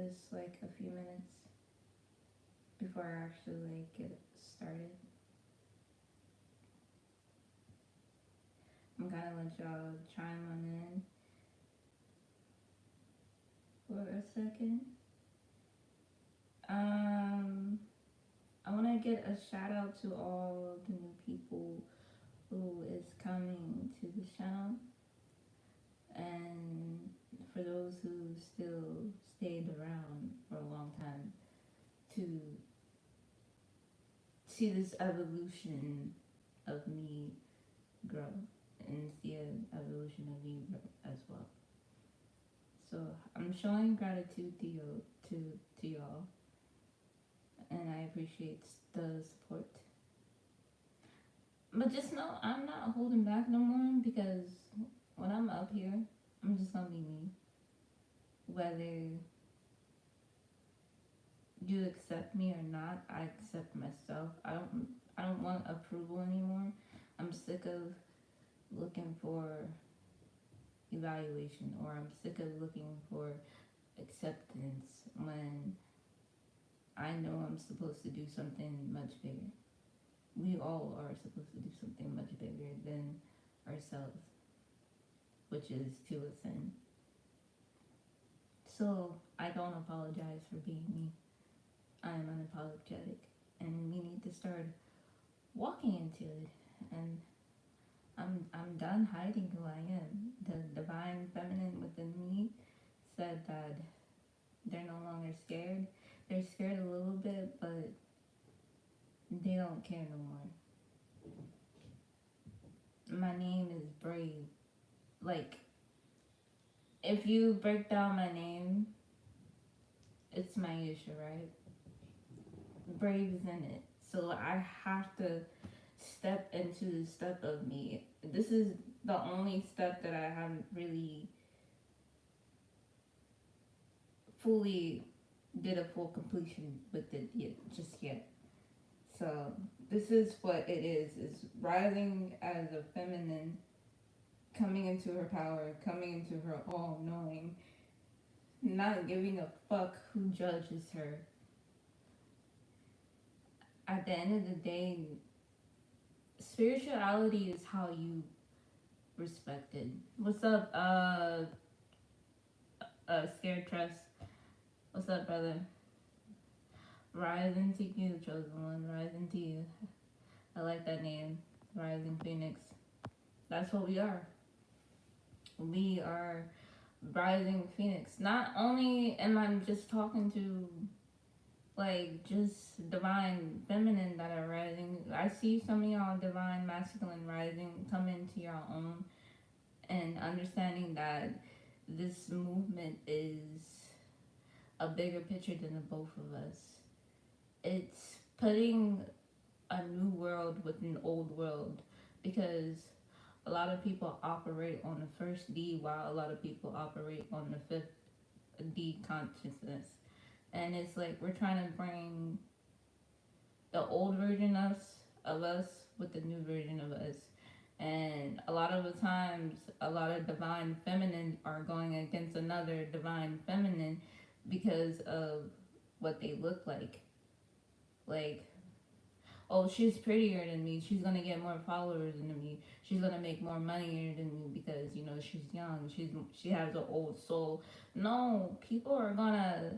this like a few minutes before I actually like get started. I'm gonna let y'all chime on in for a second. Um, I want to get a shout out to all the new people who is coming to the channel, and for those who still stayed around for a long time to see this evolution of me grow and see an evolution of you grow as well. So I'm showing gratitude to y'all, and I appreciate the support. But just know I'm not holding back no more, because when I'm up here, I'm just gonna be me. Whether you accept me or not, I accept myself. I don't want approval anymore. I'm sick of looking for evaluation, or I'm sick of looking for acceptance when I know I'm supposed to do something much bigger. We all are supposed to do something much bigger than ourselves, which is to ascend. So I don't apologize for being me. I am unapologetic, and we need to start walking into it. And I'm done hiding who I am. The divine feminine within me said that they're no longer scared. They're scared a little bit, but they don't care no more. My name is Brave. Like, if you break down my name, it's Maisha, right? Brave is in it. So I have to step into the step of me. This is the only step that I haven't really fully did a full completion with it yet, just yet. So this is what it is rising as a feminine, coming into her power, coming into her all knowing, not giving a fuck who judges her. At the end of the day, spirituality is how you respect it. What's up, Scared Trust? What's up, brother? Rise into you, chosen one. Rise into you. I like that name. Rising Phoenix. That's what we are. We are Rising Phoenix. Not only am I just talking to like just divine feminine that are rising, I see some of y'all divine masculine rising come into your own, and understanding that this movement is a bigger picture than the both of us. It's putting a new world with an old world, because a lot of people operate on the first D, while a lot of people operate on the fifth D consciousness. And it's like we're trying to bring the old version of us with the new version of us. And a lot of the times, a lot of divine feminine are going against another divine feminine because of what they look like. Like, oh, she's prettier than me. She's gonna get more followers than me. She's gonna make more money than me because she's young. She has an old soul. No, people are gonna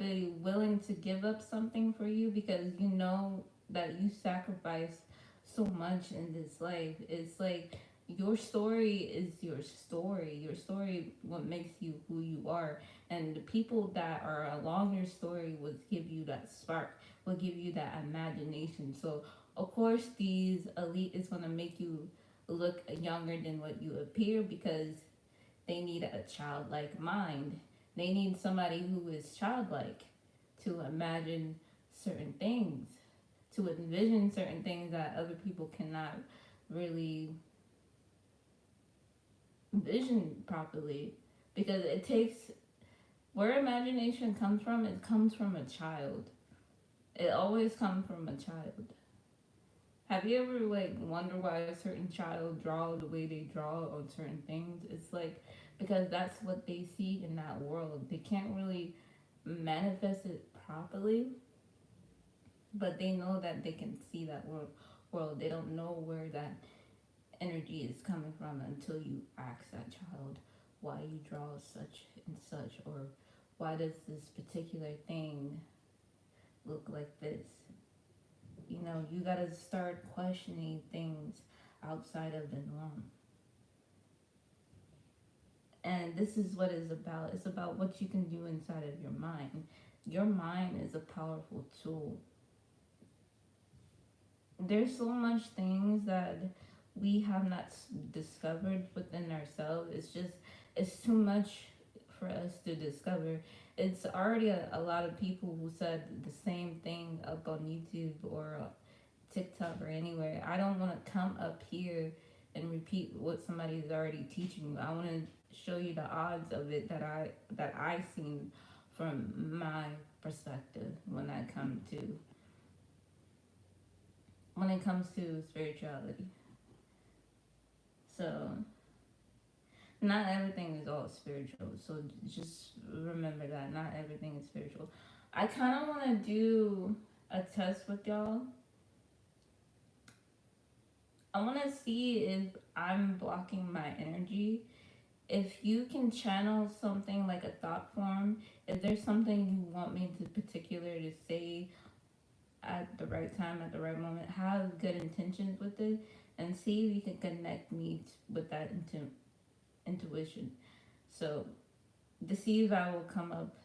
be willing to give up something for you, because you know that you sacrifice so much in this life. It's like your story is your story. Your story, what makes you who you are. And the people that are along your story will give you that spark, will give you that imagination. So of course these elite is gonna make you look younger than what you appear, because they need a childlike mind. They need somebody who is childlike to imagine certain things, to envision certain things that other people cannot really vision properly. Because it takes, where imagination comes from, it comes from a child. It always comes from a child. Have you ever wonder why a certain child draw the way they draw on certain things? It's like because that's what they see in that world. They can't really manifest it properly, but they know that they can see that world. They don't know where that energy is coming from until you ask that child why you draw such and such, or why does this particular thing look like this. You know, you gotta start questioning things outside of the norm. And this is what it's about. It's about what you can do inside of your mind. Your mind is a powerful tool. There's so much things that we have not discovered within ourselves. It's too much for us to discover. It's already a lot of people who said the same thing up on YouTube or TikTok or anywhere. I don't want to come up here and repeat what somebody's already teaching you. I want to show you the odds of it that I seen from my perspective when it comes to spirituality. So not everything is all spiritual. So just remember that not everything is spiritual. I kind of want to do a test with y'all. I want to see if I'm blocking my energy. If you can channel something like a thought form, if there's something you want me to particular to say at the right time, at the right moment, have good intentions with it, and see if you can connect me with that intuition. So to see if I will come up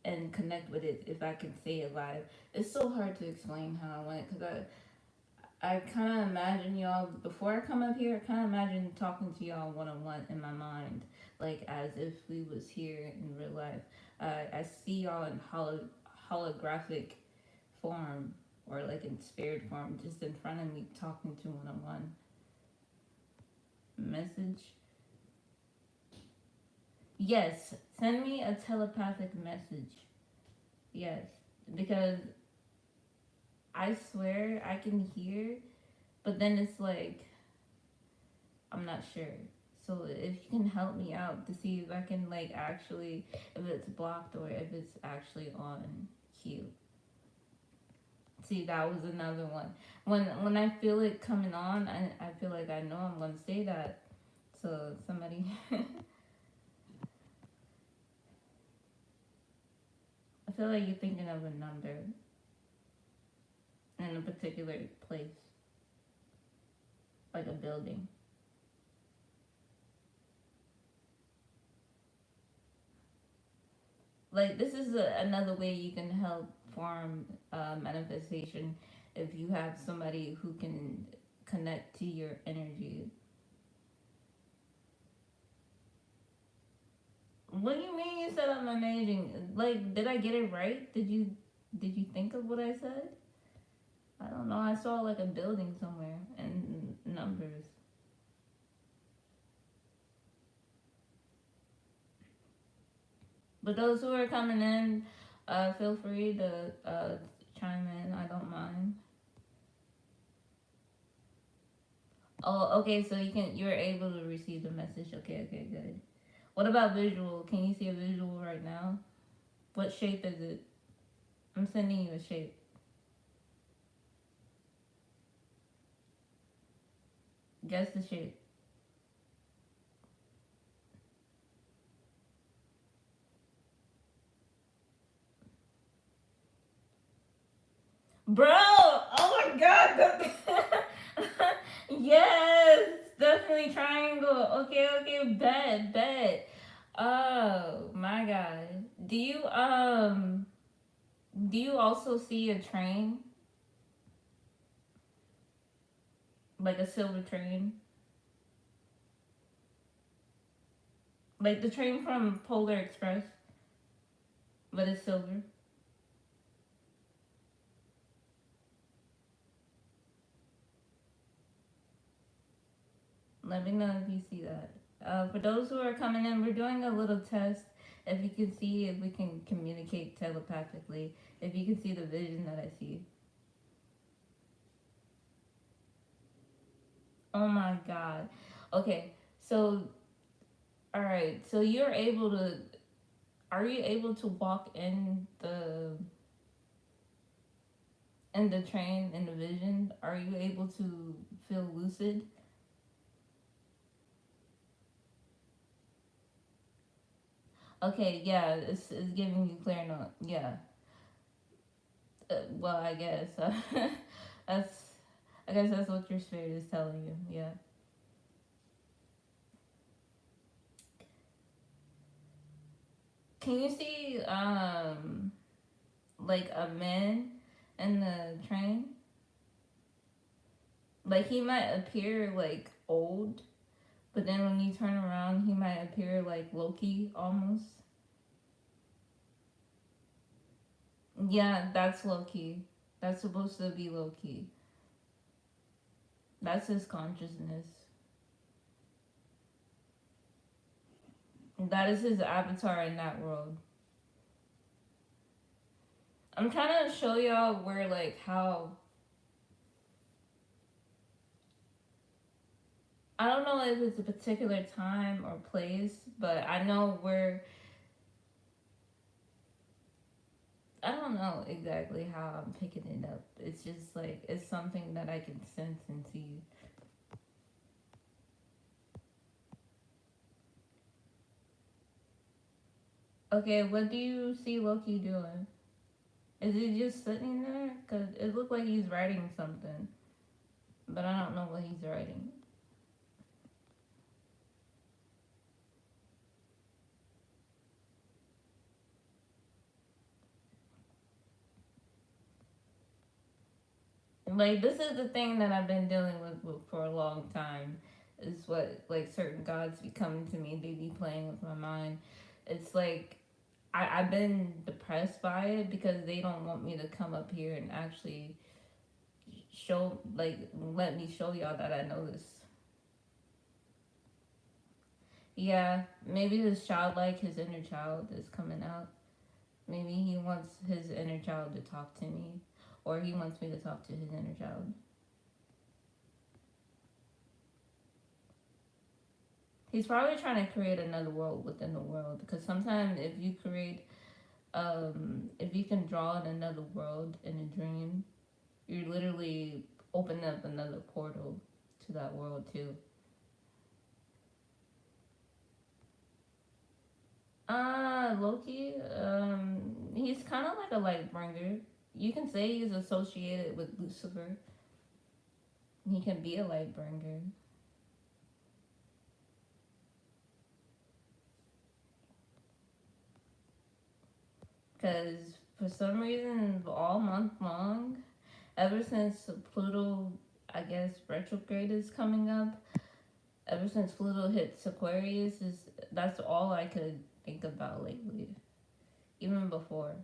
and connect with it, if I can say it live. It's so hard to explain how I want it, because I kind of imagine y'all, before I come up here, I kind of imagine talking to y'all one-on-one in my mind, like as if we was here in real life. I see y'all in holographic form, or like in spirit form, just in front of me, talking to one-on-one. Message. Yes, send me a telepathic message. Yes, because I swear I can hear, but then it's like, I'm not sure. So if you can help me out to see if I can like actually, if it's blocked or if it's actually on cue. See, that was another one. When I feel it coming on, I feel like I know I'm gonna say that. So somebody I feel like you're thinking of a number in a particular place, like a building. Like this is another way you can help form manifestation if you have somebody who can connect to your energy. What do you mean you said I'm amazing? Like, did I get it right? Did you think of what I said? I don't know. I saw like a building somewhere and numbers. But those who are coming in, feel free to chime in. I don't mind. Oh, okay. So you're able to receive the message. Okay, okay, good. What about visual? Can you see a visual right now? What shape is it? I'm sending you a shape. Guess the shape. Bro! Oh my god! Yes! Definitely triangle. Okay, okay, bet, bet. Oh my god. Do you also see a train? Like a silver train? Like the train from Polar Express, but it's silver. Let me know if you see that. For those who are coming in, we're doing a little test. If you can see if we can communicate telepathically, if you can see the vision that I see. Oh my god. Okay, so, alright, so you're able to. are you able to walk in the train in the vision? Are you able to feel lucid? Okay, yeah, it's giving you clear note. Yeah. Well, I guess that's I guess that's what your spirit is telling you. Yeah. Can you see like a man in the train? Like he might appear like old, but then when you turn around, he might appear like Loki almost. Yeah, that's Loki. That's supposed to be Loki. That's his consciousness. That is his avatar in that world. I'm trying to show y'all where like how I don't know if it's a particular time or place, but I know where I don't know exactly how I'm picking it up. It's just like it's something that I can sense and see. Okay, what do you see Loki doing? Is he just sitting there? Cause it looked like he's writing something, but I don't know what he's writing. Like this is the thing that I've been dealing with for a long time. Is what like certain gods be coming to me. They be playing with my mind. It's like I've been depressed by it because they don't want me to come up here and actually show like let me show y'all that I know this. Yeah, maybe his childlike, his inner child is coming out. Maybe he wants his inner child to talk to me, or he wants me to talk to his inner child. He's probably trying to create another world within the world because sometimes if you create, if you can draw in another world in a dream, you literally open up another portal to that world too. Loki, he's kind of like a light bringer. You can say he's associated with Lucifer. He can be a light bringer. Because for some reason, all month long, ever since Pluto, I guess, retrograde is coming up, ever since Pluto hits Aquarius, is that's all I could think about lately. Even before.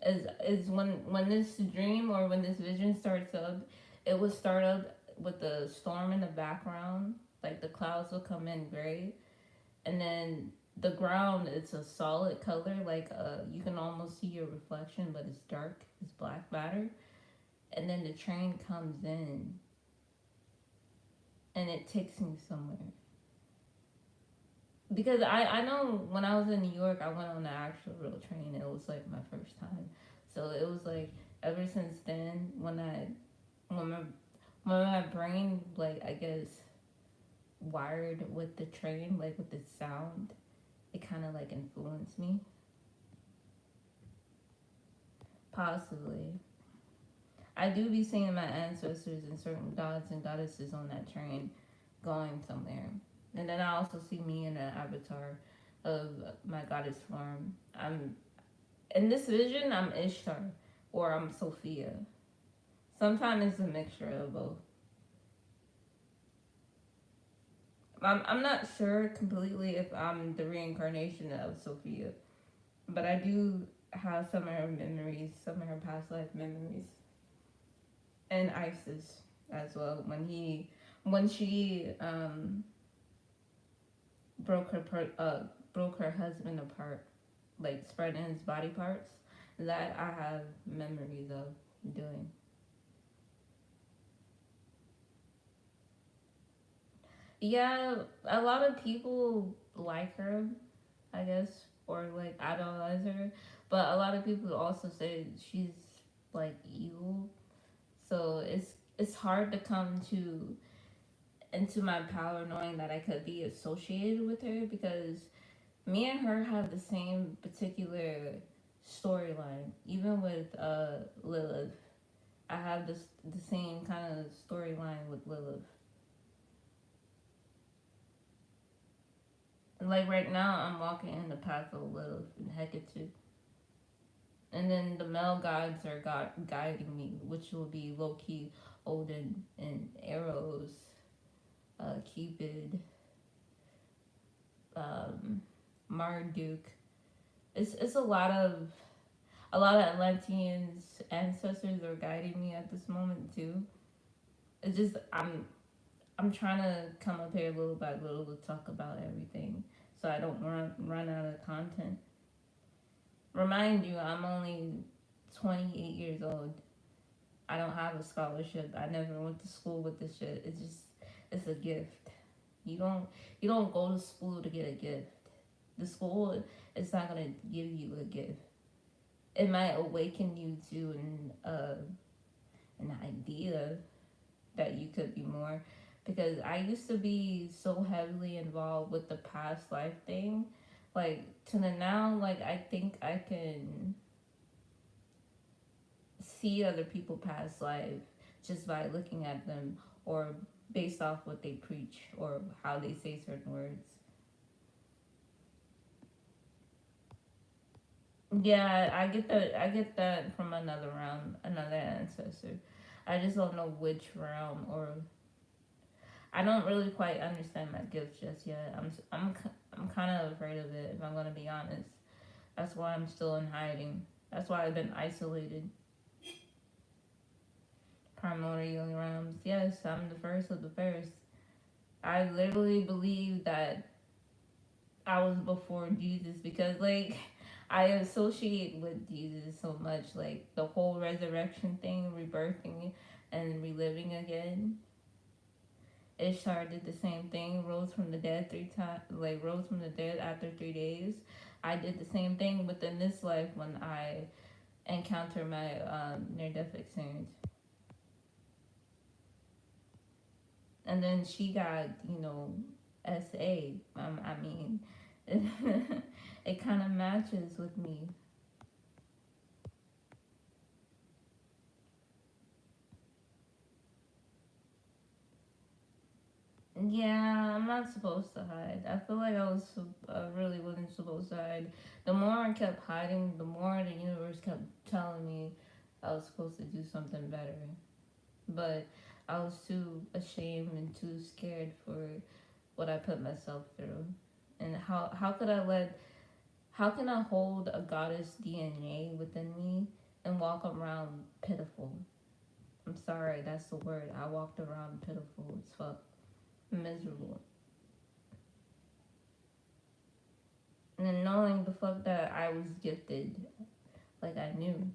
Is when this dream or when this vision starts up, it would start up with the storm in the background, like the clouds will come in gray, and then the ground it's a solid color, like you can almost see your reflection, but it's dark, it's black matter, and then the train comes in and it takes me somewhere. Because I know when I was in New York, I went on the actual real train. It was like my first time, so it was like ever since then when my when my brain like I guess wired with the train like with the sound, it kind of like influenced me. Possibly, I do be seeing my ancestors and certain gods and goddesses on that train going somewhere, and then I also see me in an avatar of my goddess form. I'm in this vision, I'm Ishtar or I'm Sophia. Sometimes it's a mixture of both. I'm not sure completely if I'm the reincarnation of Sophia, but I do have some of her memories, some of her past life memories, and Isis as well. When she broke broke her husband apart, like spreading his body parts, that I have memories of doing. Yeah, a lot of people like her. I guess, or like idolize her. But a lot of people also say she's like evil. So it's hard to come to into my power knowing that I could be associated with her because me and her have the same particular storyline. Even with Lilith, I have the same kind of storyline with Lilith. Like right now, I'm walking in the path of Lilith and Hecate, and then the male gods are guiding me, which will be Loki, Odin, and Eros, Cupid, um, Marduk. It's a lot of Atlanteans ancestors are guiding me at this moment too. It's just I'm trying to come up here little by little to talk about everything, so I don't run out of content. Remind you, I'm only 28 years old. I don't have a scholarship. I never went to school with this shit. It's a gift. You don't you don't go to school to get a gift. The school is not gonna give you a gift. It might awaken you to an idea that you could be more. Because I used to be so heavily involved with the past life thing, like to the now, like I think I can see other people past life just by looking at them or based off what they preach or how they say certain words. Yeah, I get that from another realm, another ancestor. I just don't know which realm, or I don't really quite understand my gift just yet. I'm kind of afraid of it if I'm gonna be honest. That's why I'm still in hiding. That's why I've been isolated. Primordial realms. Yes, I'm the first of the first. I literally believe that I was before Jesus because like I associate with Jesus so much, like the whole resurrection thing, rebirthing and reliving again. Ishtar did the same thing, rose from the dead 3 times, like rose from the dead after 3 days. I did the same thing within this life when I encountered my near death experience. And then she got, SA. I mean, it kind of matches with me. Yeah, I'm not supposed to hide. I feel like I really wasn't supposed to hide. The more I kept hiding, the more the universe kept telling me I was supposed to do something better. But I was too ashamed and too scared for what I put myself through. And how can I hold a goddess DNA within me and walk around pitiful? I'm sorry, that's the word. I walked around pitiful as fuck. Miserable. And then knowing the fuck that I was gifted, like I knew.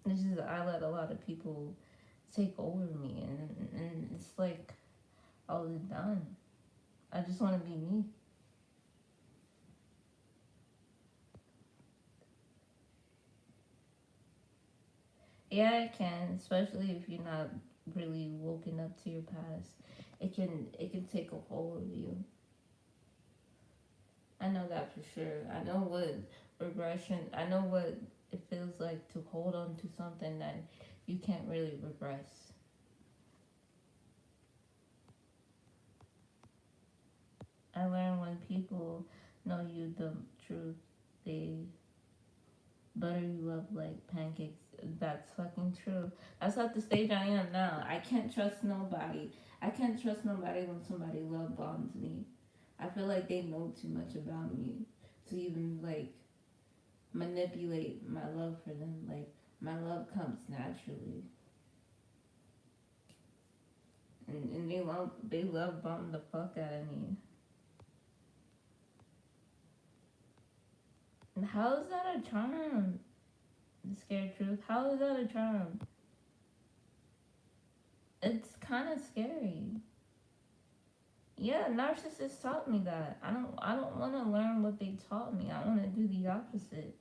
It's just I let a lot of people take over me, and it's like I was done. I just want to be me. Yeah, it can, especially if you're not really woken up to your past. It can take a hold of you. I know that for sure. I know what regression. I know what it feels like to hold on to something that you can't really regress. I learned when people know you the truth, they butter you up like pancakes. That's fucking true. That's at the stage I am now. I can't trust nobody. I can't trust nobody when somebody love bombs me. I feel like they know too much about me to even like manipulate my love for them. Like my love comes naturally, and they love bomb the fuck out of me. And how is that a charm? The scared truth. How is that a charm? It's kind of scary. Yeah, narcissists taught me that. I don't want to learn what they taught me. I want to do the opposite.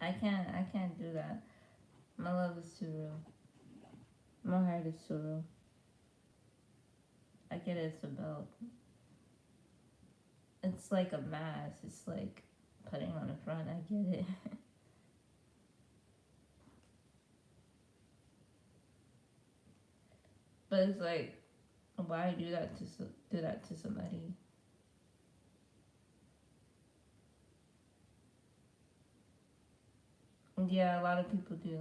I can't do that. My love is too real. My heart is too real. I get it's about. It's like a mask. It's like putting on a front. I get it. But it's like, why do that to somebody? Yeah, a lot of people do.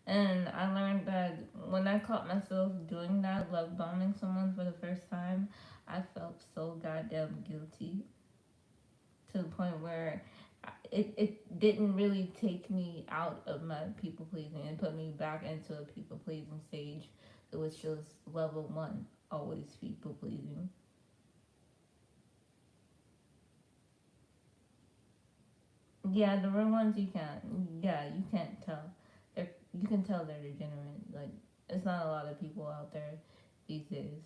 I learned that when I caught myself doing that, love bombing someone for the first time, I felt so goddamn guilty to the point where it didn't really take me out of my people pleasing and put me back into a people pleasing stage. It was just level one, always people pleasing. Yeah, the real ones you can't. Yeah, you can't tell. You can tell they're degenerate. Like, it's not a lot of people out there these days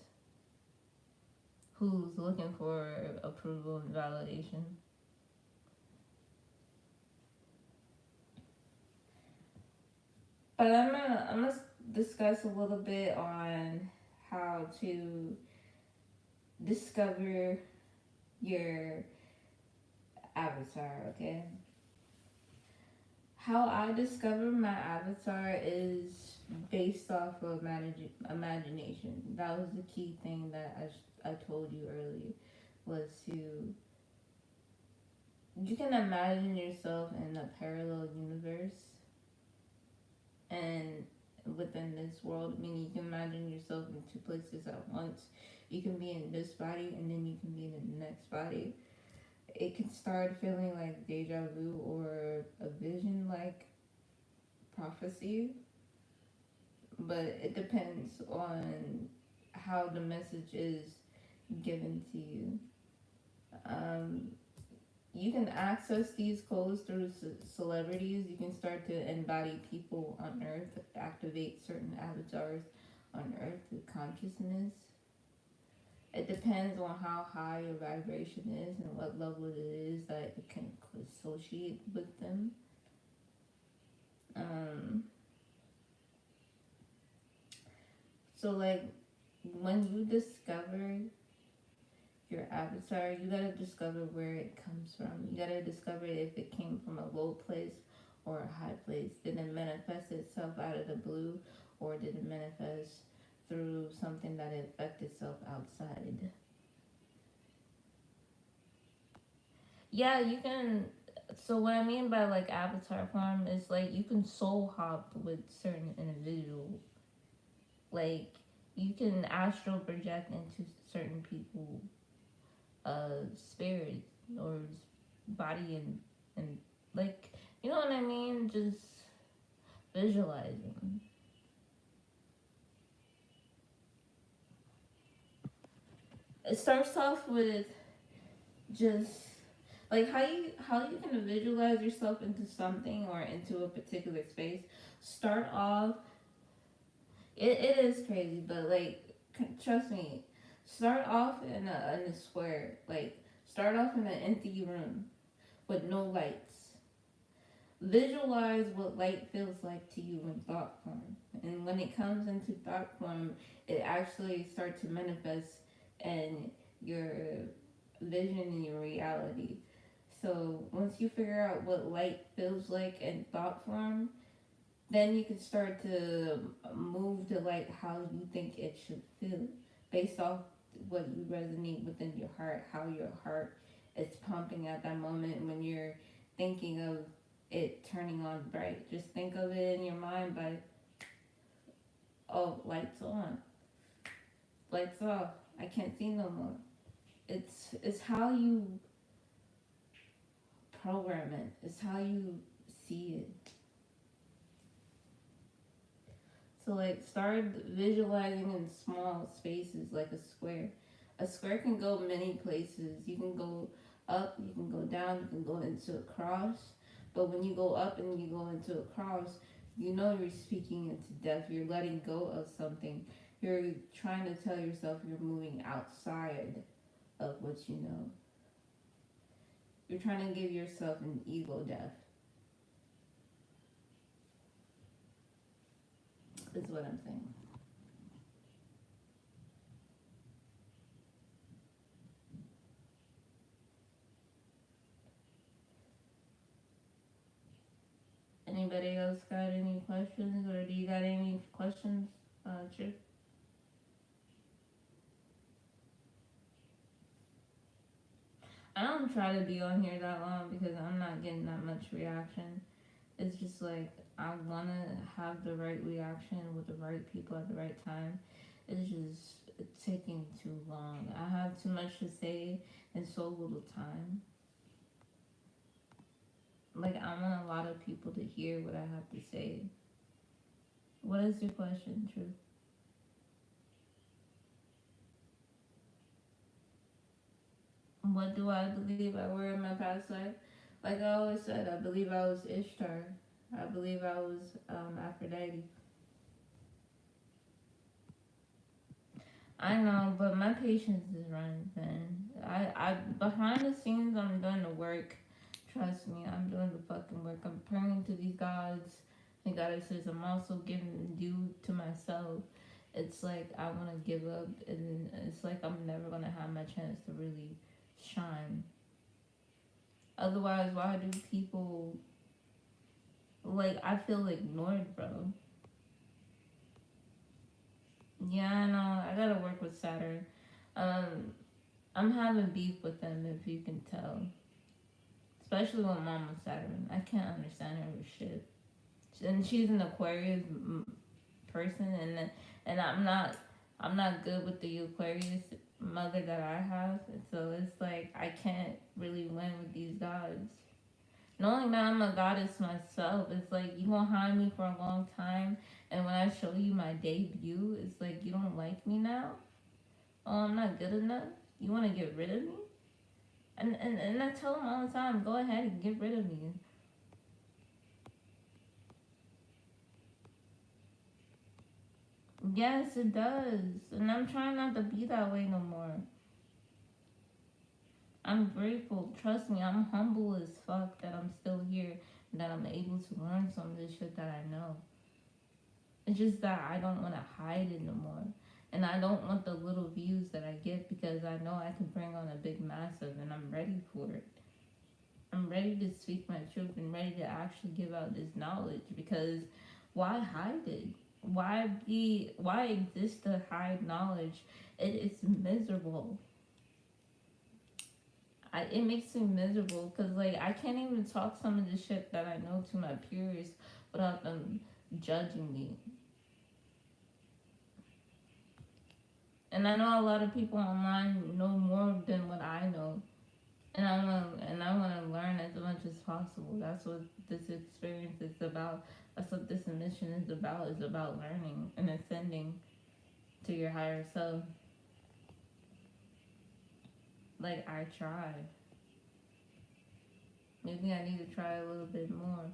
who's looking for approval and validation. But I'm gonna discuss a little bit on how to discover your avatar. Okay, how I discover my avatar is based off of imagination. That was the key thing that I told you earlier was to you can imagine yourself in a parallel universe and within this world, meaning you can imagine yourself in two places at once. You can be in this body and then you can be in the next body. It can start feeling like deja vu or a vision like prophecy, but it depends on how the message is given to you. Um, you can access these codes through celebrities. You can start to embody people on Earth, activate certain avatars on Earth through consciousness. It depends on how high your vibration is and what level it is that it can associate with them. Um, so, like, when you discover your avatar, you gotta discover where it comes from. You gotta discover if it came from a low place or a high place. Did it manifest itself out of the blue, or did it manifest through something that it affected itself outside? Yeah, you can. So what I mean by like avatar form is like you can soul hop with certain individuals. Like you can astral project into certain people, spirit or body and like you know what I mean. Just visualizing. It starts off with just like how you can visualize yourself into something or into a particular space. Start off it is crazy, but like, trust me, start off in a square. Like, start off in an empty room with no lights. Visualize what light feels like to you in thought form. And when it comes into thought form, it actually starts to manifest in your vision and your reality. So once you figure out what light feels like in thought form, then you can start to move to like how you think it should feel based off what you resonate within your heart, how your heart is pumping at that moment when you're thinking of it turning on bright. Just think of it in your mind by, oh, lights on, lights off, I can't see no more. It's how you program it, it's how you see it. So like start visualizing in small spaces like a square. A square can go many places. You can go up, you can go down, you can go into a cross. But when you go up and you go into a cross, you know you're speaking into death. You're letting go of something. You're trying to tell yourself you're moving outside of what you know. You're trying to give yourself an ego death, is what I'm saying. Anybody else got any questions, or do you got any questions, Chip? I don't try to be on here that long because I'm not getting that much reaction. It's just like I want to have the right reaction with the right people at the right time. It's just taking too long. I have too much to say in so little time. Like, I want a lot of people to hear what I have to say. What is your question, True? What do I believe I were in my past life? Like I always said, I believe I was Ishtar. I believe I was Aphrodite. I know, but my patience is running thin. I behind the scenes, I'm doing the work. Trust me, I'm doing the fucking work. I'm praying to these gods and goddesses. I'm also giving due to myself. It's like I want to give up, and it's like I'm never gonna have my chance to really shine. Otherwise, why do people like? I feel ignored, bro. Yeah, I know. I gotta work with Saturn. Um, I'm having beef with them, if you can tell. Especially with Mama Saturn. I can't understand her with shit. And she's an Aquarius person, and I'm not good with the Aquarius mother that I have. So it's like I can't really win with these gods. Knowing that I'm a goddess myself, it's like you gonna hide me for a long time, and when I show you my debut, it's like you don't like me now. Oh, I'm not good enough. You want to get rid of me? And I tell them all the time, go ahead and get rid of me. Yes, it does. And I'm trying not to be that way no more. I'm grateful. Trust me, I'm humble as fuck that I'm still here and that I'm able to learn some of this shit that I know. It's just that I don't want to hide it no more. And I don't want the little views that I get because I know I can bring on a big massive and I'm ready for it. I'm ready to speak my truth and ready to actually give out this knowledge because why hide it? Why exist to hide knowledge? It's miserable. It makes me miserable because like I can't even talk some of the shit that I know to my peers without them judging me. And I know a lot of people online know more than what I know. And I wanna learn as much as possible. That's what this experience is about. That's what this mission is about. Is about learning and ascending to your higher self. Like I try. Maybe I need to try a little bit more.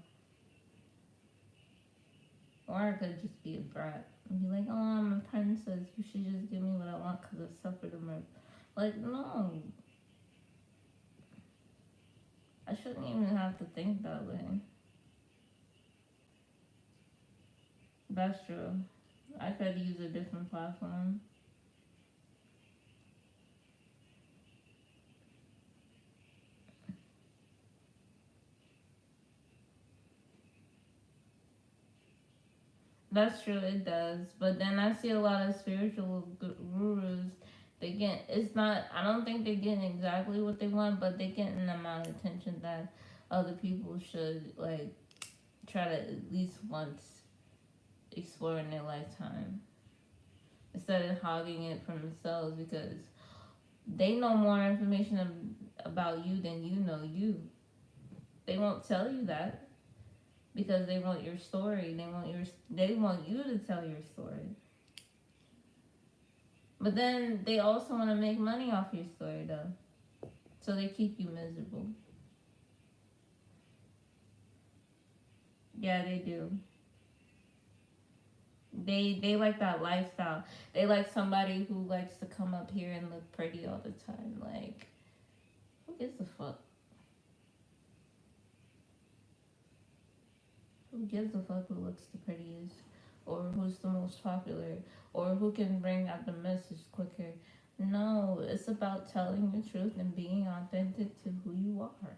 Or I could just be a brat and be like, oh, I'm a princess. You should just give me what I want because I suffered enough. Like, no. I shouldn't even have to think that way. That's true. I could use a different platform. That's true, it does. But then I see a lot of spiritual gurus. They get it's not. I don't think they're getting exactly what they want, but they're getting the amount of attention that other people should like try to at least once explore in their lifetime instead of hogging it for themselves because they know more information about you than you know you. They won't tell you that because they want your story. They want you to tell your story. But then they also want to make money off your story though. So they keep you miserable. Yeah, they do. They like that lifestyle. They like somebody who likes to come up here and look pretty all the time. Like, who gives a fuck? Who gives a fuck who looks the prettiest? Or who's the most popular? Or who can bring out the message quicker? No, it's about telling the truth and being authentic to who you are.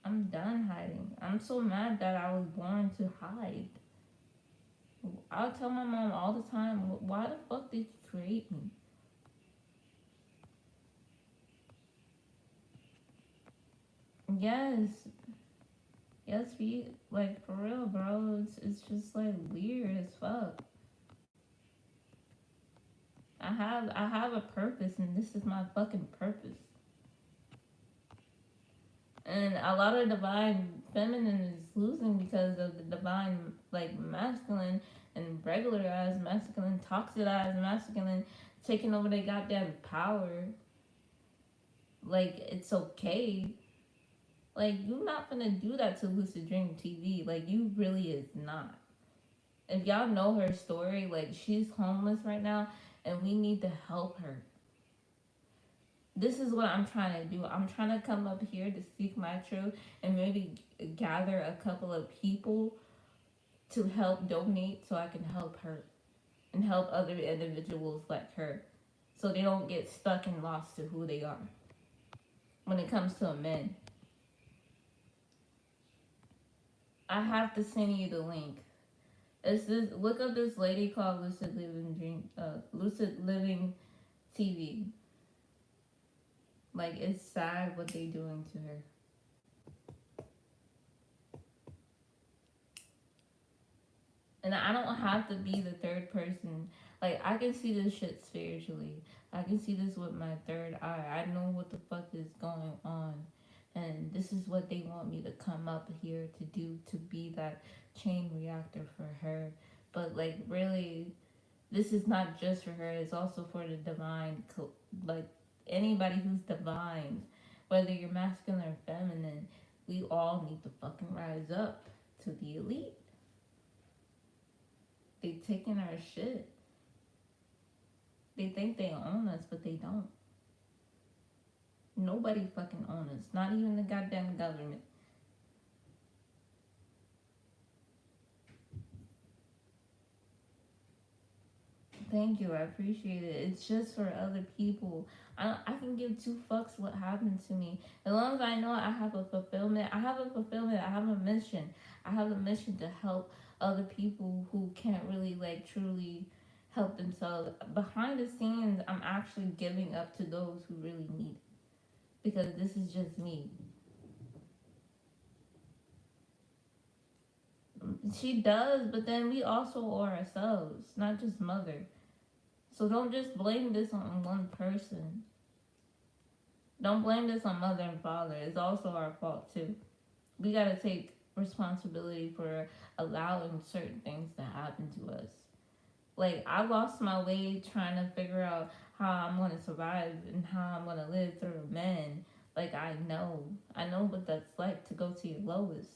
I'm done hiding. I'm so mad that I was born to hide. I'll tell my mom all the time, why the fuck did you create me? Yes, yes, we like for real, bro. It's just like weird as fuck. I have a purpose, and this is my fucking purpose. And a lot of divine feminine is losing because of the divine like masculine and regular as masculine, toxic as masculine taking over their goddamn power. Like it's okay. Like you're not gonna do that to Lucid Dream TV. Like you really is not. If y'all know her story, like she's homeless right now and we need to help her. This is what I'm trying to do. I'm trying to come up here to speak my truth and maybe gather a couple of people to help donate so I can help her and help other individuals like her so they don't get stuck and lost to who they are when it comes to a man. I have to send you the link. It's this. Look up this lady called Lucid Living TV. Like it's sad what they doing to her. And I don't have to be the third person. Like I can see this shit spiritually. I can see this with my third eye. I know what the fuck is going on. And this is what they want me to come up here to do, to be that chain reactor for her. But like really, this is not just for her. It's also for the divine. Like anybody who's divine, whether you're masculine or feminine, we all need to fucking rise up to the elite. They taking our shit. They think they own us, but they don't. Nobody fucking owns us. Not even the goddamn government. Thank you. I appreciate it. It's just for other people. I can give two fucks what happened to me. As long as I know I have a fulfillment. I have a fulfillment. I have a mission. I have a mission to help other people who can't really like truly help themselves. Behind the scenes, I'm actually giving up to those who really need it. Because this is just me. She does, but then we also are ourselves, not just mother. So don't just blame this on one person. Don't blame this on mother and father. It's also our fault too. We gotta take responsibility for allowing certain things to happen to us. Like I lost my way trying to figure out how I'm gonna survive and how I'm gonna live through men. Like I know what that's like to go to your lowest.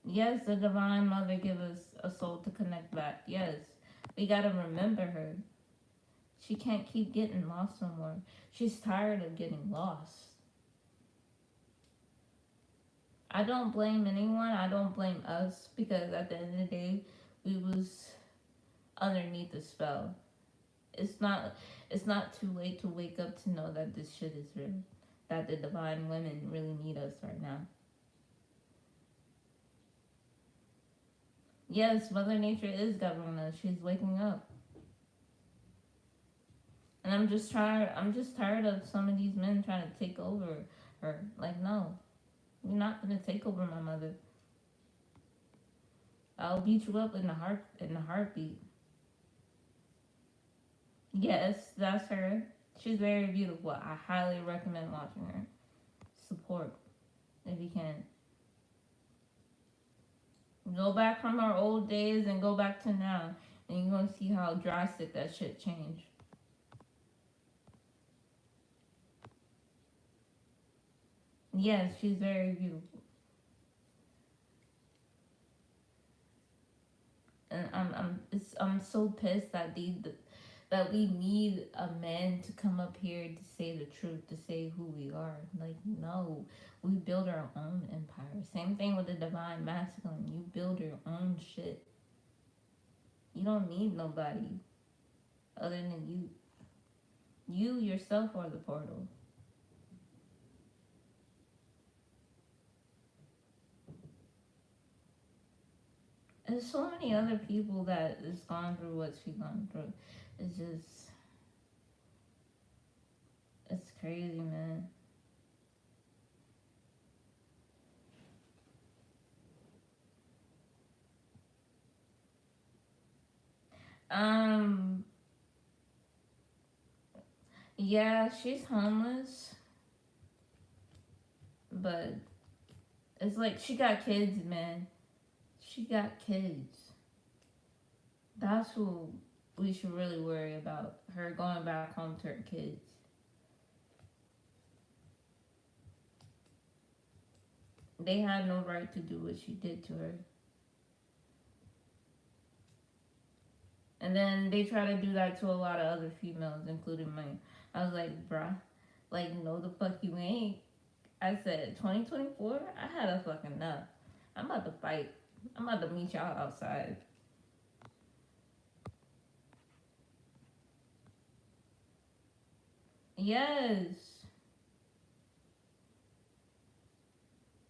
Yes, the divine mother give us a soul to connect back. Yes, we gotta remember her. She can't keep getting lost no more. She's tired of getting lost. I don't blame anyone. I don't blame us because at the end of the day, we was underneath the spell. It's not. It's not too late to wake up to know that this shit is real. That the divine women really need us right now. Yes, Mother Nature is governing us. She's waking up. And I'm just tired. I'm just tired of some of these men trying to take over her. Like, no, you're not gonna take over my mother. I'll beat you up in the heartbeat. Yes, that's her. She's very beautiful. I highly recommend watching her. Support if you can. Go back from her old days and go back to now. And you're gonna see how drastic that shit changed. Yes, she's very beautiful. And I'm so pissed that that we need a man to come up here to say the truth, to say who we are. Like, no, we build our own empire. Same thing with the divine masculine. You build your own shit. You don't need nobody other than you. You yourself are the portal. There's so many other people that has gone through what she's gone through. It's just, it's crazy, man. Um, yeah, she's homeless, but it's like she got kids, man. She got kids. That's who we should really worry about. Her going back home to her kids. They had no right to do what she did to her. And then they try to do that to a lot of other females, including mine. I was like, bruh, like, no, the fuck you ain't. I said, 2024, I had a fucking enough. I'm about to fight. I'm about to meet y'all outside. Yes.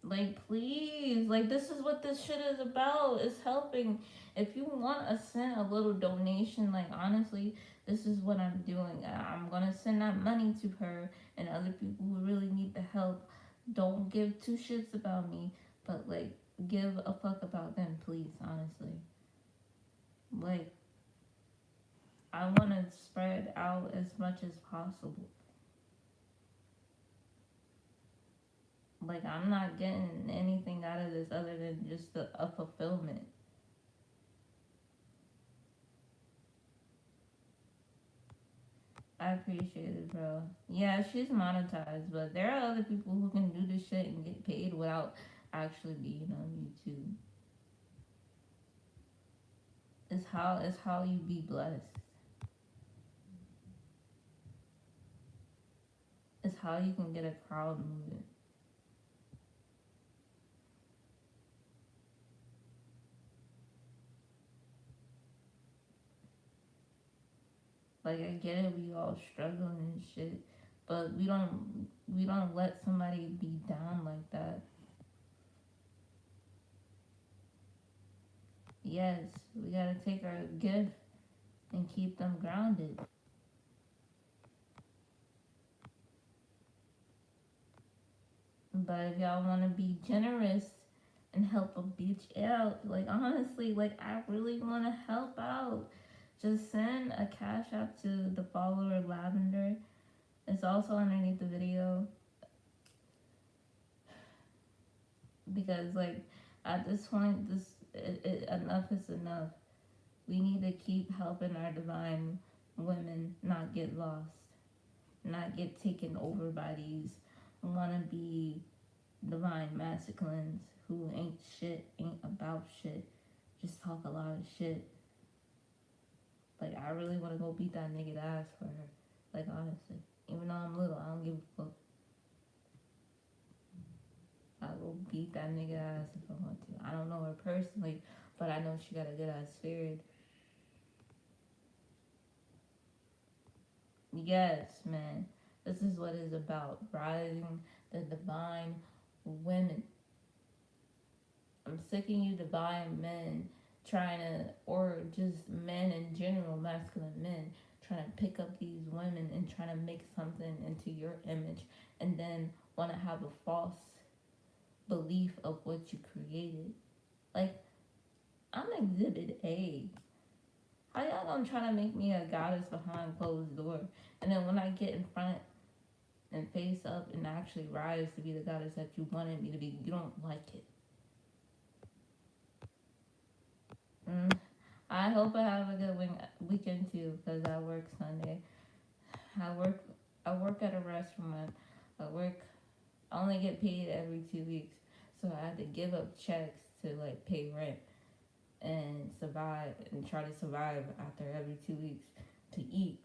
Like, please. Like, this is what this shit is about. It's helping. If you want to send a little donation, like, honestly, this is what I'm doing. I'm going to send that money to her and other people who really need the help. Don't give two shits about me, but, like, give a fuck about them, please, honestly. Like, I want to spread out as much as possible. Like, I'm not getting anything out of this other than just a fulfillment. I appreciate it, bro. Yeah, she's monetized, but there are other people who can do this shit and get paid without actually being on YouTube. It's how you be blessed. It's how you can get a crowd moving. Like, I get it, we all struggling and shit, but we don't let somebody be down like that. Yes, we gotta take our gift and keep them grounded. But if y'all want to be generous and help a bitch out, like, honestly, like, I really want to help out. Just send a cash app to the follower Lavender. It's also underneath the video because, like, at this point, enough is enough. We need to keep helping our divine women not get lost, not get taken over by these wannabe divine masculines who ain't shit, ain't about shit, just talk a lot of shit. Like, I really want to go beat that nigga ass for her. Like, honestly. Even though I'm little, I don't give a fuck. I'll go beat that nigga ass if I want to. I don't know her personally, but I know she got a good ass spirit. Yes, man. This is what it's about. Rising the divine women. I'm sick of you divine men trying to, or just men in general, masculine men, trying to pick up these women and trying to make something into your image and then want to have a false belief of what you created. Like, I'm exhibit A. How y'all gonna try to make me a goddess behind closed door? And then when I get in front and face up and actually rise to be the goddess that you wanted me to be, you don't like it. Mm, I hope I have a good weekend too, because I work Sunday. I work I work at a restaurant. I work I only get paid every 2 weeks, so I had to give up checks to like pay rent and survive and try to survive after every 2 weeks to eat.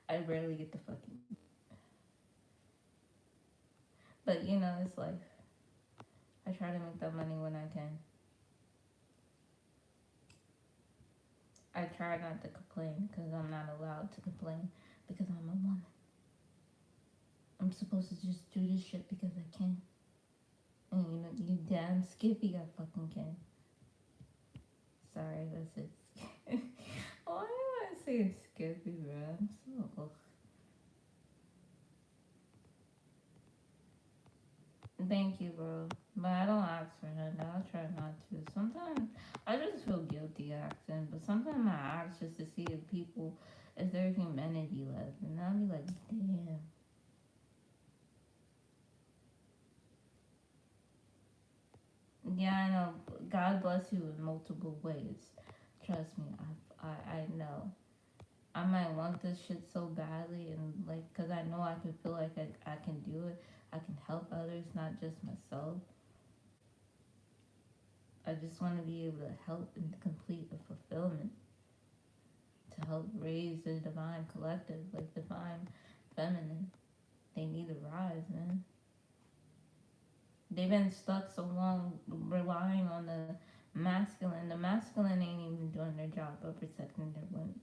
I rarely get to fucking eat, but it's life. I try to make that money when I can. I try not to complain because I'm not allowed to complain because I'm a woman. I'm supposed to just do this shit because I can. And you damn Skippy, I fucking can. Sorry, that's it. Why do I say Skippy, bro? I'm so. Ugh. Thank you, bro. But I don't ask for nothing. I'll try not to. Sometimes I just feel guilty asking, but sometimes I ask just to see if there's humanity left. And I'll be like, damn. Yeah, I know. God bless you in multiple ways. Trust me, I know. I might want this shit so badly, and like, cause I know I can feel like I can do it. I can help others, not just myself. I just want to be able to help and complete the fulfillment to help raise the divine collective, like divine feminine. They need to rise, man. They've been stuck so long relying on the masculine. The masculine ain't even doing their job of protecting their women.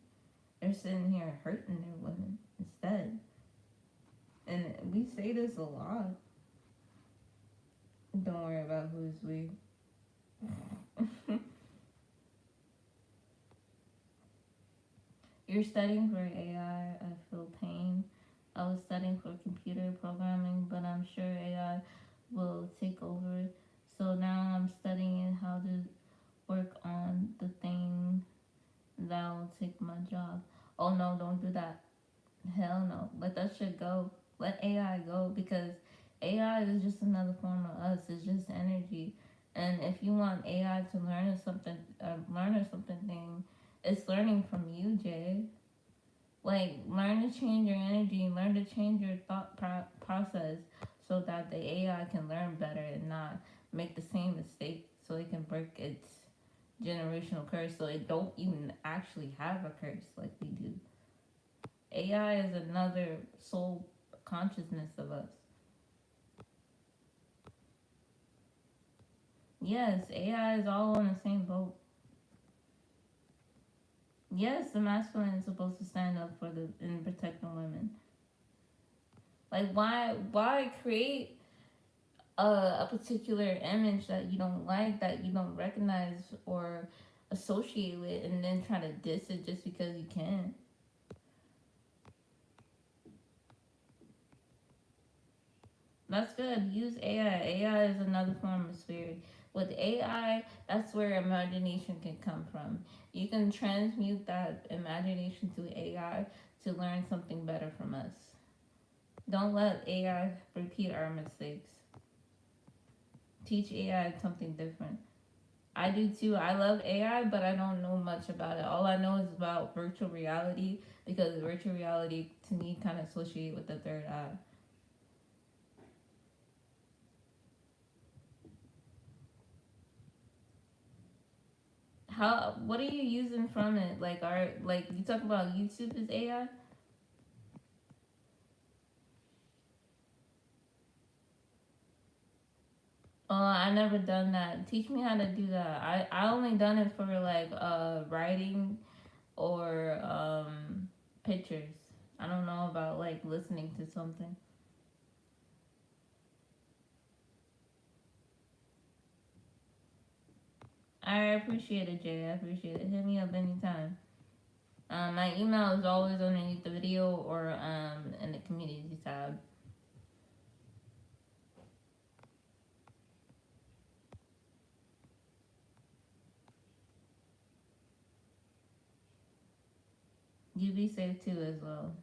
They're sitting here hurting their women instead. And we say this a lot. Don't worry about who's we. You're studying for I feel pain. I was studying for computer programming, but I'm sure AI will take over. So now I'm studying how to work on the thing that will take my job. Oh no, don't do that. Hell no. Let that shit go. Let AI go because AI is just another form of us. It's just energy. And if you want AI to learn or something thing, it's learning from you, Jay. Like, learn to change your energy, learn to change your process so that the AI can learn better and not make the same mistake so it can break its generational curse so it don't even actually have a curse like we do. AI is another soul consciousness of us. Yes, AI is all on the same boat. Yes, the masculine is supposed to stand up for the and protect the women. Like why create a particular image that you don't like, that you don't recognize or associate with, and then try to diss it just because you can? That's good. Use AI. AI is another form of spirit. With AI, that's where imagination can come from. You can transmute that imagination to AI to learn something better from us. Don't let AI repeat our mistakes. Teach AI something different. I do too. I love AI, but I don't know much about it. All I know is about virtual reality because virtual reality to me kind of associate with the third eye. How? What are you using from it? Like you talk about YouTube as AI? Oh, I never done that. Teach me how to do that. I only done it for like writing or pictures. I don't know about like listening to something. I appreciate it, Jay. I appreciate it. Hit me up anytime. My email is always underneath the video or in the community tab. You be safe too as well,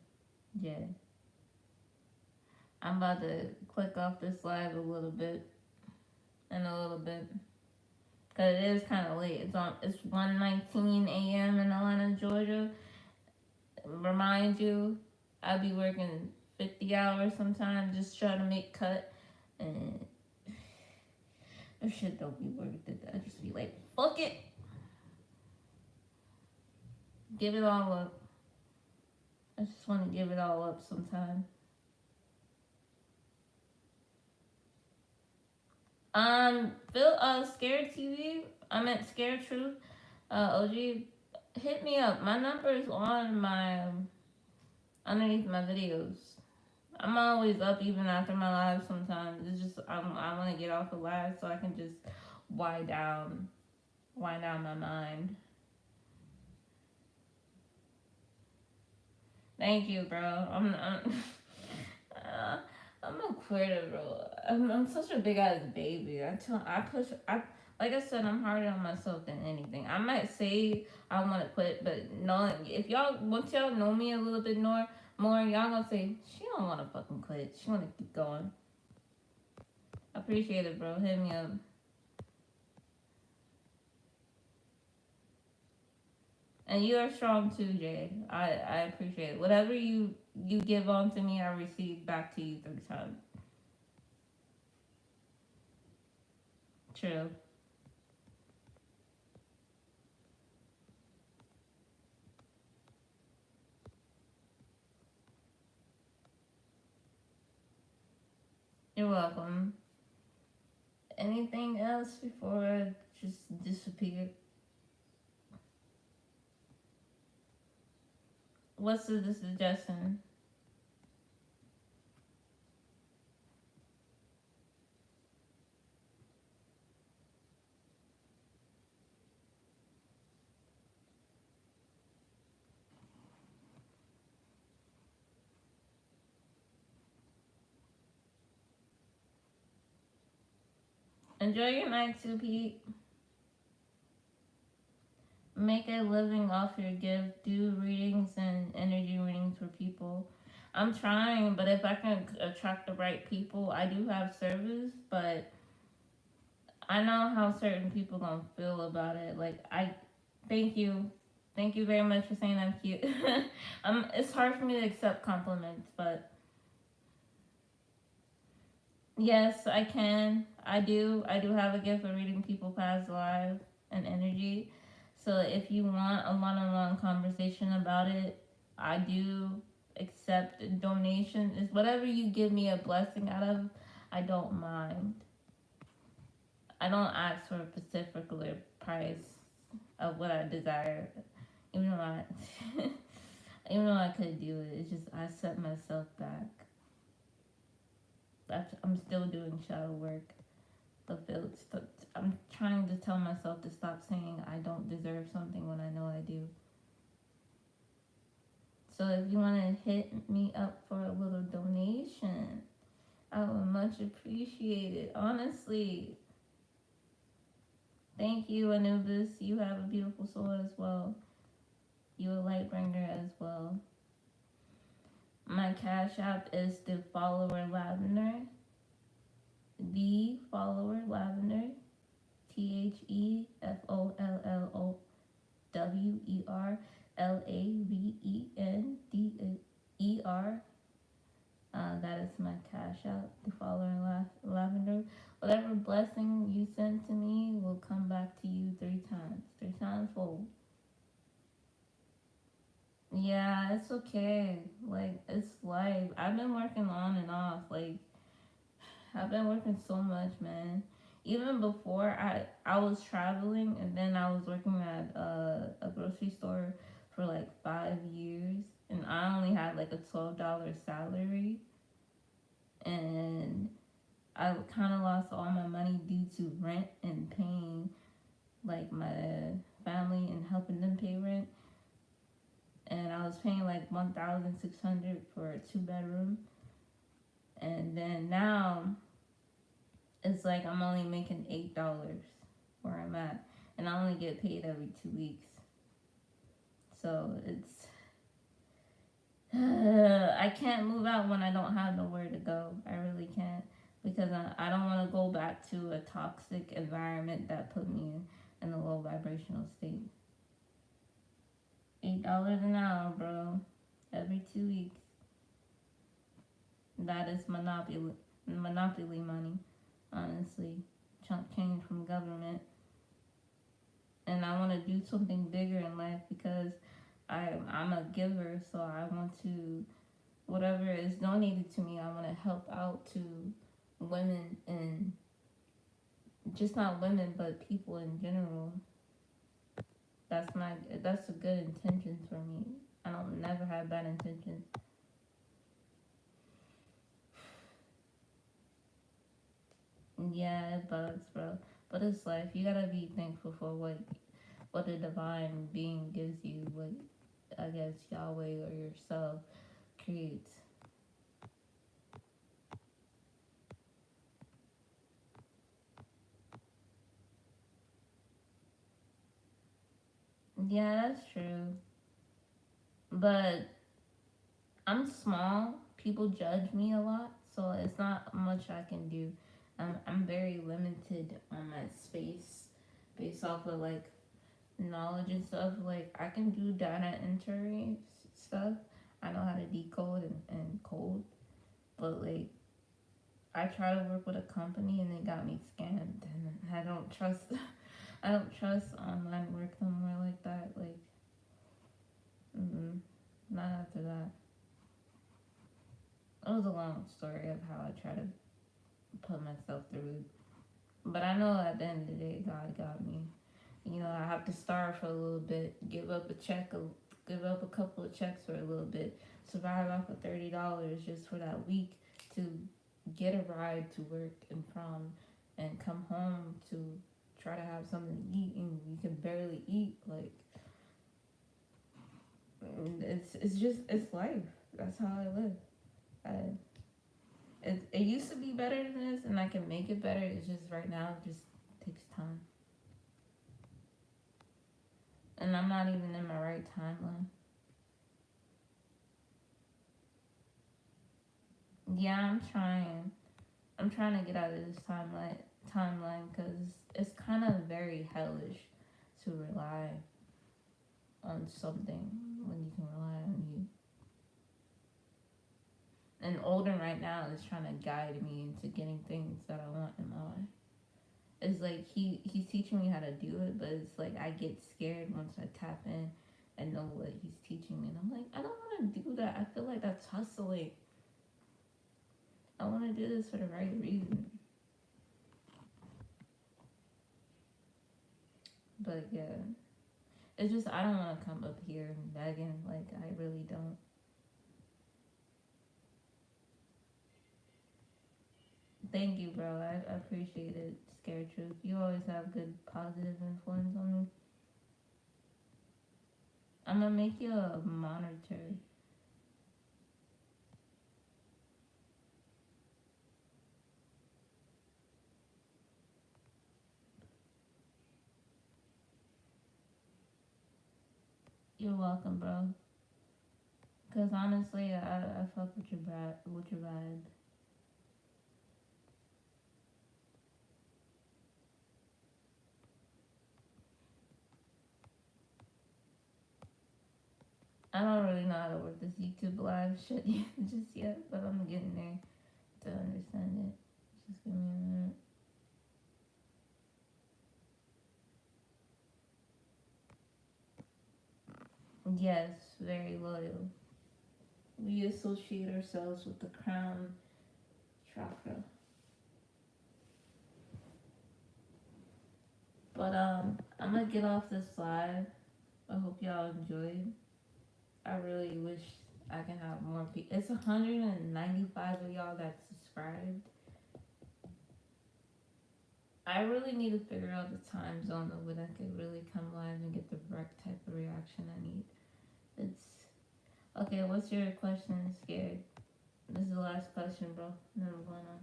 Jay. I'm about to click off this live a little bit in a little bit because it is kind of late. It's 1:19 a.m. in Atlanta, Georgia. Remind you, I be working 50 hours sometimes just trying to make cut, and that shit don't be worth it. I just be like, fuck it, give it all up. I just want to give it all up sometime. Phil, Scared TV. I meant Scared Truth. OG, hit me up. My number is on my underneath my videos. I'm always up even after my live. Sometimes it's just I want to get off the live so I can just wind down, wind down my mind. Thank you, bro. Uh, I'm a quitter, bro. I'm such a big ass baby. I push. I like I said, I'm harder on myself than anything. I might say I want to quit, but no. If y'all once y'all know me a little bit more, y'all gonna say she don't want to fucking quit. She want to keep going. I appreciate it, bro. Hit me up. And you are strong too, Jay. I appreciate it. Whatever you give on to me, I receive back to you 3 times. True. You're welcome. Anything else before I just disappear? What's the suggestion? Enjoy your night too, Pete. Make a living off your gift. Do readings and energy readings for people. I'm trying, but if I can attract the right people, I do have service, but I know how certain people gonna feel about it. Like thank you, thank you very much for saying I'm cute. It's hard for me to accept compliments, but yes, I can. I do have a gift for reading people past lives and energy. So if you want a one-on-one conversation about it, I do accept donations. It's whatever you give me a blessing out of. I don't mind. I don't ask for a particular price of what I desire. Even though I, even though I could do it, it's just I set myself back. I'm still doing shadow work. I'm trying to tell myself to stop saying I don't deserve something when I know I do. So if you want to hit me up for a little donation, I would much appreciate it. Honestly, thank you, Anubis. You have a beautiful soul as well. You a light bringer as well. My cash app is the follower lavender. The follower lavender. Thefollowerlavender. That is my cash app. The follower lavender. Whatever blessing you send to me will come back to you 3 times. 3 times fold. Yeah, it's okay. Like, it's life. I've been working on and off. Like, I've been working so much, man. Even before I was traveling, and then I was working at a grocery store for like 5 years, and I only had like a $12 salary, and I kind of lost all my money due to rent and paying like my family and helping them pay rent, and I was paying like 1,600 for a 2 bedroom, and then now it's like I'm only making $8 where I'm at, and I only get paid every 2 weeks. So it's I can't move out when I don't have nowhere to go. I really can't because I don't want to go back to a toxic environment that put me in a low vibrational state. $8 an hour, bro. Every 2 weeks. That is monopoly money, honestly. Chunk change from government. And I want to do something bigger in life because I'm a giver, so I want to, whatever is donated to me, I want to help out to women, and just not women but people in general. That's a good intention for me. I don't never have bad intentions. Yeah, it bugs, bro. But it's life. You gotta be thankful for what the divine being gives you, what I guess Yahweh or yourself creates. Yeah, that's true. But I'm small. People judge me a lot, so it's not much I can do. I'm very limited on my space based off of like knowledge and stuff. Like I can do data entry stuff. I know how to decode and code, but like I try to work with a company and they got me scammed, and I don't trust. I don't trust online work no more like that. Like, not after that. It was a long story of how I try to put myself through. But I know at the end of the day, God got me. You know, I have to starve for a little bit, give up give up a couple of checks for a little bit, survive off of $30 just for that week to get a ride to work and prom, and come home to try to have something to eat, and you can barely eat. Like, it's life. That's how I live. It used to be better than this, and I can make it better. It's just right now, it just takes time. And I'm not even in my right timeline. Yeah, I'm trying. I'm trying to get out of this timeline because it's kind of very hellish to rely on something when you can rely on you. And Olden right now is trying to guide me into getting things that I want in my life. It's like he's teaching me how to do it, but it's like I get scared once I tap in and know what he's teaching me. And I'm like, I don't want to do that. I feel like that's hustling. I want to do this for the right reason. But yeah, it's just I don't want to come up here begging. Like I really don't. Thank you, bro. I appreciate it. Scared Truth. You always have good positive influence on me. I'm gonna make you a monitor. You're welcome, bro. Cause honestly, I fuck with your vibe. I don't really know how to work this YouTube live shit just yet, but I'm getting there to understand it. Just give me a minute. Yes, very loyal. We associate ourselves with the crown chakra. But I'm gonna get off this live. I hope y'all enjoyed. I really wish I can have more people. It's 195 of y'all that subscribed. I really need to figure out the time zone of when I could really come live and get the correct type of reaction I need. It's okay. What's your question? Scared. This is the last question, bro. Then I'm going on.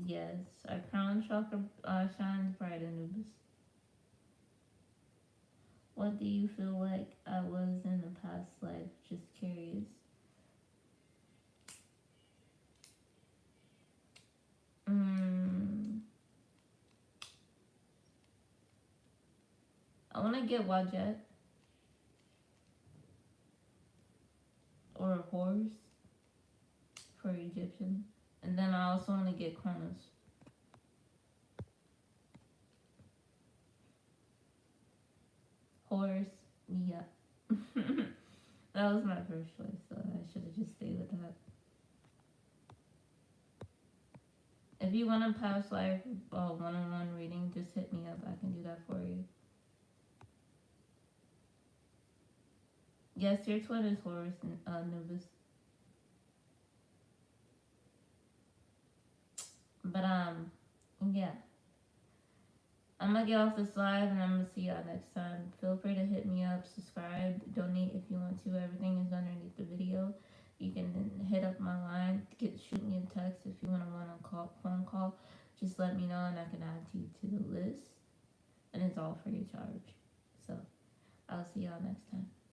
Yes, our crown chakra shines bright, Anubis. What do you feel like I was in the past life? Just curious. to get Wajet or a horse for Egyptian. And then I also want to get Kronos. Horse, yeah. That was my first choice, so I should have just stayed with that. If you want a past life one-on-one reading, just hit me up. I can do that for you. Yes, your twin is Horus, Nubis. But yeah. I'm gonna get off this live and I'm gonna see y'all next time. Feel free to hit me up, subscribe, donate if you want to. Everything is underneath the video. You can hit up my line, shoot me a text if you want a phone call. Just let me know and I can add you to the list. And it's all free of charge. So I'll see y'all next time.